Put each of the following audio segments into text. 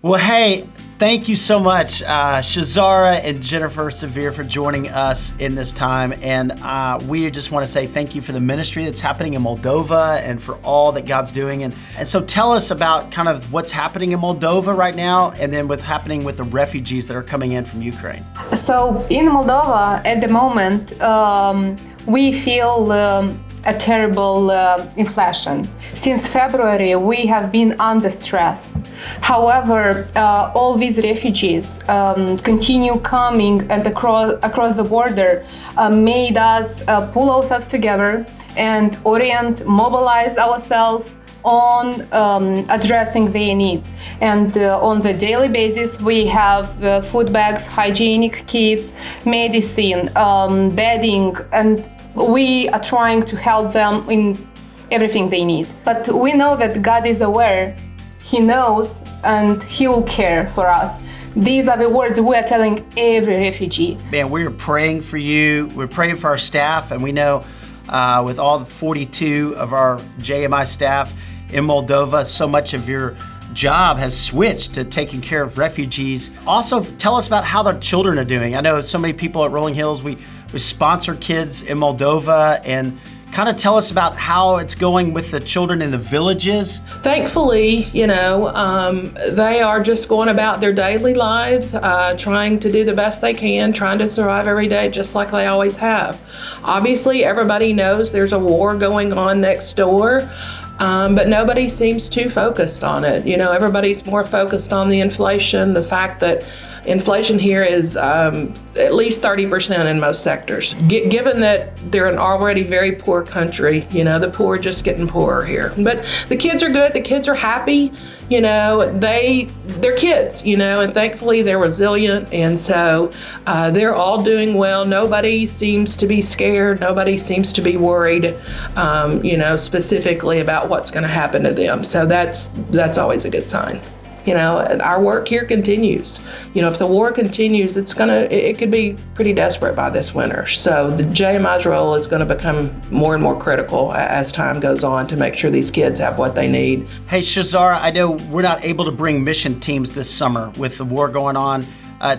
Well, hey, thank you so much, Shazara and Jennifer Severe, for joining us in this time. And we just want to say thank you for the ministry that's happening in Moldova and for all that God's doing. And so tell us about kind of what's happening in Moldova right now, and then what's happening with the refugees that are coming in from Ukraine. So in Moldova, at the moment, we feel a terrible inflation. Since February, we have been under stress. However, all these refugees continue coming, and across the border made us pull ourselves together and mobilize ourselves on addressing their needs. And on the daily basis, we have food bags, hygienic kits, medicine, bedding, and we are trying to help them in everything they need. But we know that God is aware, He knows, and He will care for us. These are the words we are telling every refugee. Man, we're praying for you. We're praying for our staff, and we know with all the 42 of our JMI staff in Moldova, so much of your job has switched to taking care of refugees. Also, tell us about how the children are doing. I know so many people at Rolling Hills, we sponsor kids in Moldova, and kind of tell us about how it's going with the children in the villages. Thankfully, they are just going about their daily lives, trying to do the best they can, trying to survive every day just like they always have. Obviously, everybody knows there's a war going on next door. But nobody seems too focused on it. Everybody's more focused on the inflation, the fact that inflation here is at least 30% in most sectors. Given that they're an already very poor country, the poor are just getting poorer here. But the kids are good, the kids are happy, they're kids, and thankfully they're resilient, and so they're all doing well. Nobody seems to be scared, nobody seems to be worried, specifically about what's going to happen to them. So that's always a good sign. Our work here continues. If the war continues, it could be pretty desperate by this winter. So the JMI's role is going to become more and more critical as time goes on to make sure these kids have what they need. Hey, Shazara, I know we're not able to bring mission teams this summer with the war going on.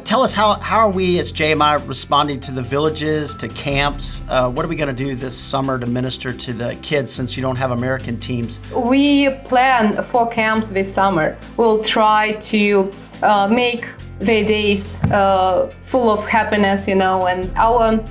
Tell us, how are we as JMI responding to the villages, to camps? What are we going to do this summer to minister to the kids since you don't have American teams? We plan 4 camps this summer. We'll try to make their days full of happiness, and our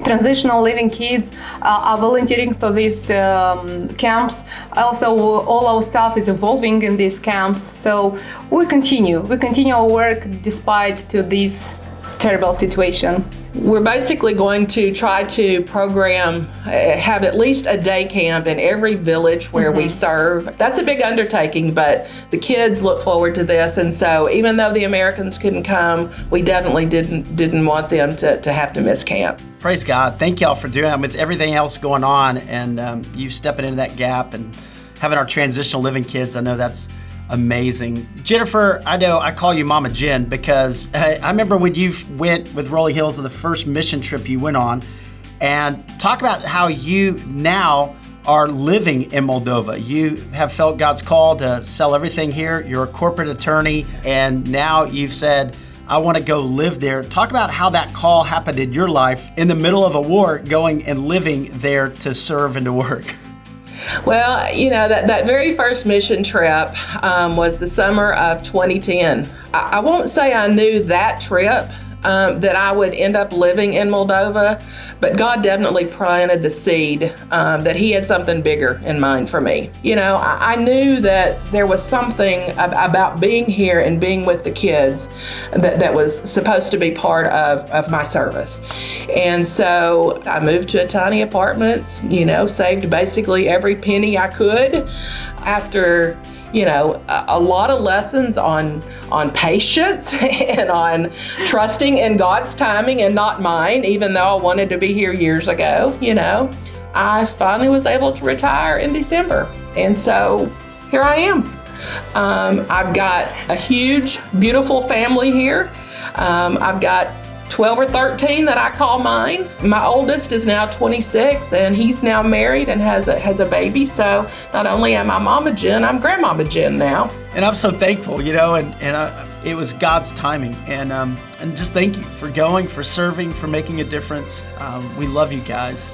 transitional living kids are volunteering for these camps. Also, all our staff is evolving in these camps. So we continue our work despite to this terrible situation. We're basically going to try to have at least a day camp in every village where we serve. That's a big undertaking, but the kids look forward to this. And so even though the Americans couldn't come, we definitely didn't want them to have to miss camp. Praise God. Thank y'all for doing that with everything else going on, and you stepping into that gap and having our transitional living kids. I know that's amazing. Jennifer, I know I call you Mama Jen because I remember when you went with Rolling Hills on the first mission trip you went on, and talk about how you now are living in Moldova. You have felt God's call to sell everything here. You're a corporate attorney, and now you've said, I want to go live there. Talk about how that call happened in your life in the middle of a war, going and living there to serve and to work. Well, that very first mission trip was the summer of 2010. I won't say I knew that trip that I would end up living in Moldova, but God definitely planted the seed that He had something bigger in mind for me. I knew that there was something about being here and being with the kids that was supposed to be part of my service. And so I moved to a tiny apartment, saved basically every penny I could after a lot of lessons on patience and on trusting in God's timing and not mine, even though I wanted to be here years ago. I finally was able to retire in December. And so here I am. I've got a huge, beautiful family here. I've got 12 or 13 that I call mine. My oldest is now 26, and he's now married and has a baby. So not only am I Mama Jen, I'm Grandmama Jen now. And I'm so thankful, it was God's timing. And just thank you for going, for serving, for making a difference. We love you guys.